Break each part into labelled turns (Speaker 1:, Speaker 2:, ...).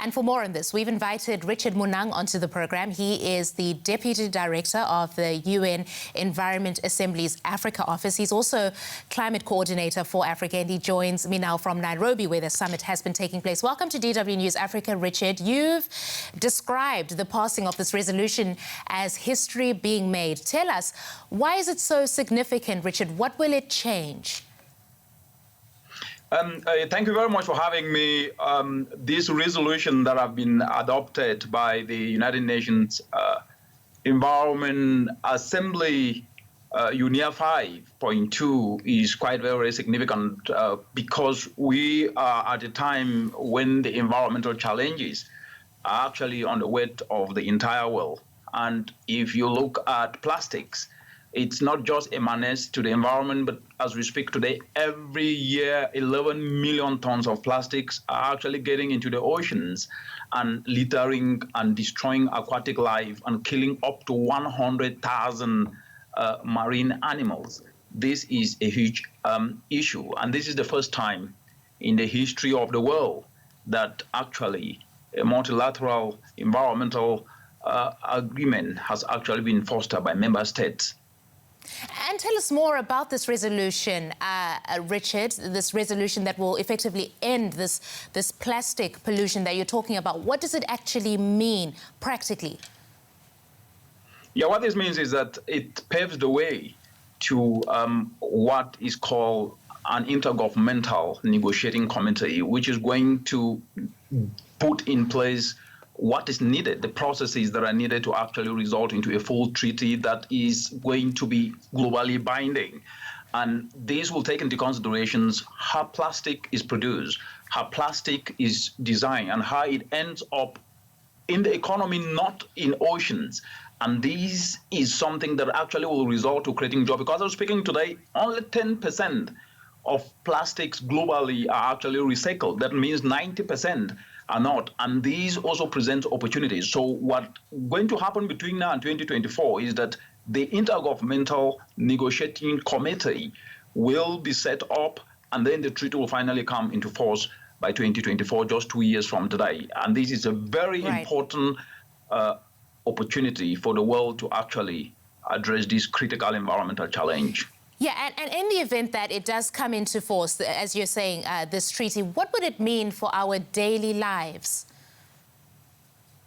Speaker 1: And for more on this, we've invited Richard Munang onto the program. He is the Deputy Director of the UN Environment Assembly's Africa office. He's also Climate Coordinator for Africa, and he joins me now from Nairobi, where the summit has been taking place. Welcome to DW News Africa, Richard. You've described the passing of this resolution as history being made. Tell us, why is it so significant, Richard? What will it change?
Speaker 2: Thank you very much for having me. This resolution that have been adopted by the United Nations Environment Assembly, UNEA 5.2, is quite very significant because we are at a time when the environmental challenges are actually on the weight of the entire world. And if you look at plastics, it's not just a menace to the environment, but as we speak today, every year 11 million tons of plastics are actually getting into the oceans and littering and destroying aquatic life and killing up to 100,000 marine animals. This is a huge issue, and this is the first time in the history of the world that actually a multilateral environmental agreement has actually been fostered by member states.
Speaker 1: And tell us more about this resolution, Richard, this resolution that will effectively end this plastic pollution that you're talking about. What does it actually mean practically?
Speaker 2: Yeah, what this means is that it paves the way to what is called an intergovernmental negotiating committee, which is going to put in place what is needed, the processes that are needed to actually result into a full treaty that is going to be globally binding. And this will take into considerations how plastic is produced, how plastic is designed, and how it ends up in the economy, not in oceans. And this is something that actually will result to creating jobs. Because I'm speaking today, only 10% of plastics globally are actually recycled. That means 90% are not, and these also present opportunities. So what's going to happen between now and 2024 is that the Intergovernmental Negotiating Committee will be set up, and then the treaty will finally come into force by 2024, just 2 years from today. And this is a very important opportunity for the world to actually address this critical environmental challenge.
Speaker 1: Yeah, and in the event that it does come into force, as you're saying, this treaty, what would it mean for our daily lives?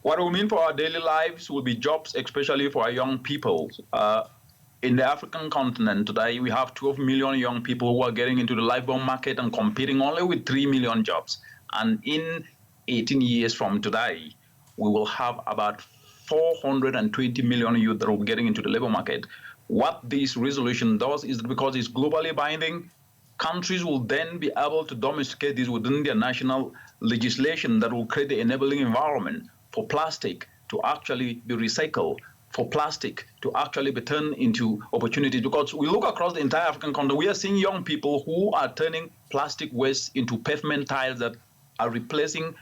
Speaker 2: What it will mean for our daily lives will be jobs, especially for our young people. In the African continent today, we have 12 million young people who are getting into the labor market and competing only with 3 million jobs. And in 18 years from today, we will have about 420 million youth that will be getting into the labor market. What this resolution does is that because it's globally binding, countries will then be able to domesticate this within their national legislation that will create the enabling environment for plastic to actually be recycled, for plastic to actually be turned into opportunities. Because we look across the entire African continent, we are seeing young people who are turning plastic waste into pavement tiles that are replacing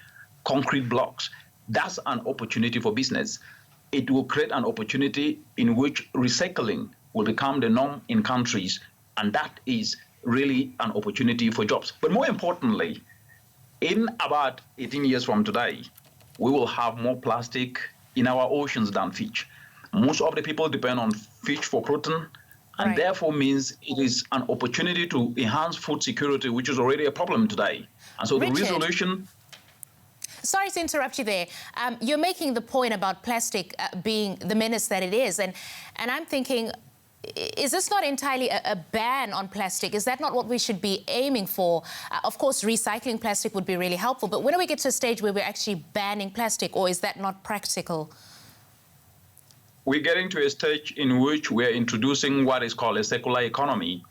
Speaker 2: concrete blocks. That's an opportunity for business. It will create an opportunity in which recycling will become the norm in countries, and that is really an opportunity for jobs. But more importantly, in about 18 years from today, we will have more plastic in our oceans than fish. Most of the people depend on fish for protein, and therefore means it is an opportunity to enhance food security, which is already a problem today. And so
Speaker 1: Richard,
Speaker 2: the resolution...
Speaker 1: Sorry to interrupt you there. You're making the point about plastic being the menace that it is. And I'm thinking, is this not entirely a ban on plastic? Is that not what we should be aiming for? Of course, recycling plastic would be really helpful. But when do we get to a stage where we're actually banning plastic, or is that not practical?
Speaker 2: We're getting to a stage in which we're introducing what is called a circular economy.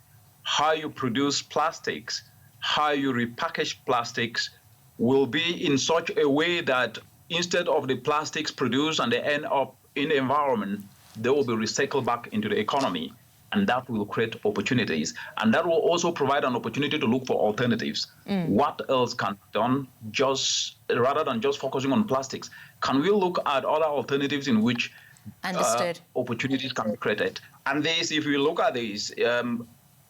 Speaker 2: How you produce plastics, how you repackage plastics, will be in such a way that instead of the plastics produced and they end up in the environment, they will be recycled back into the economy. And that will create opportunities. And that will also provide an opportunity to look for alternatives. What else can be done rather than just focusing on plastics? Can we look at other alternatives in which opportunities can be created? And this, if we look at this,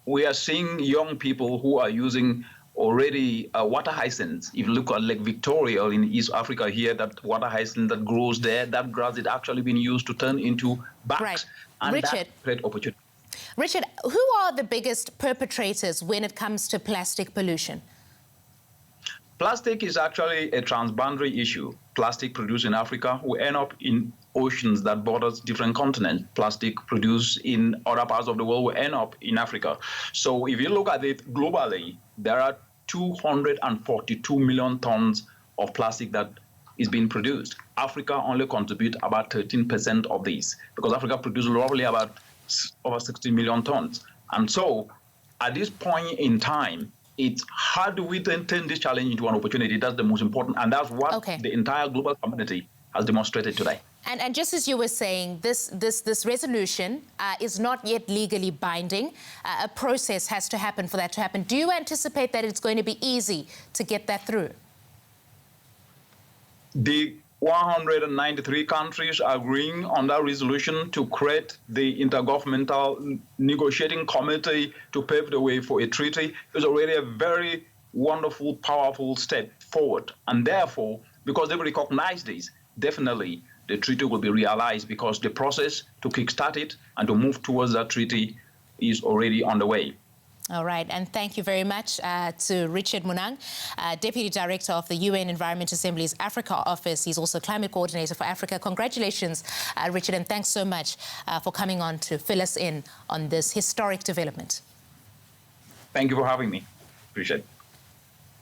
Speaker 2: we are seeing young people who are using already water hyacinths. If you look at Lake Victoria in East Africa here, that water hyacinth that grows there, that grass is actually being used to turn into bags.
Speaker 1: Right.
Speaker 2: And
Speaker 1: Richard,
Speaker 2: that creates opportunity.
Speaker 1: Richard, who are the biggest perpetrators when it comes to plastic pollution?
Speaker 2: Plastic is actually a transboundary issue. Plastic produced in Africa will end up in oceans that borders different continents. Plastic produced in other parts of the world will end up in Africa. So if you look at it globally, there are 242 million tons of plastic that is being produced. Africa only contributes about 13% of these, because Africa produces roughly about over 60 million tons. And so at this point in time, it's how do we then turn this challenge into an opportunity? That's the most important, and that's what the entire global community has demonstrated today.
Speaker 1: And just as you were saying, this resolution is not yet legally binding. A process has to happen for that to happen. Do you anticipate that it's going to be easy to get that through?
Speaker 2: The 193 countries agreeing on that resolution to create the Intergovernmental Negotiating Committee to pave the way for a treaty is already a very wonderful, powerful step forward. And therefore, because they recognize this, definitely the treaty will be realized, because the process to kickstart it and to move towards that treaty is already on the way.
Speaker 1: All right, and thank you very much to Richard Munang, Deputy Director of the UN Environment Assembly's Africa Office. He's also Climate Coordinator for Africa. Congratulations, Richard, and thanks so much for coming on to fill us in on this historic development.
Speaker 2: Thank you for having me. Appreciate it.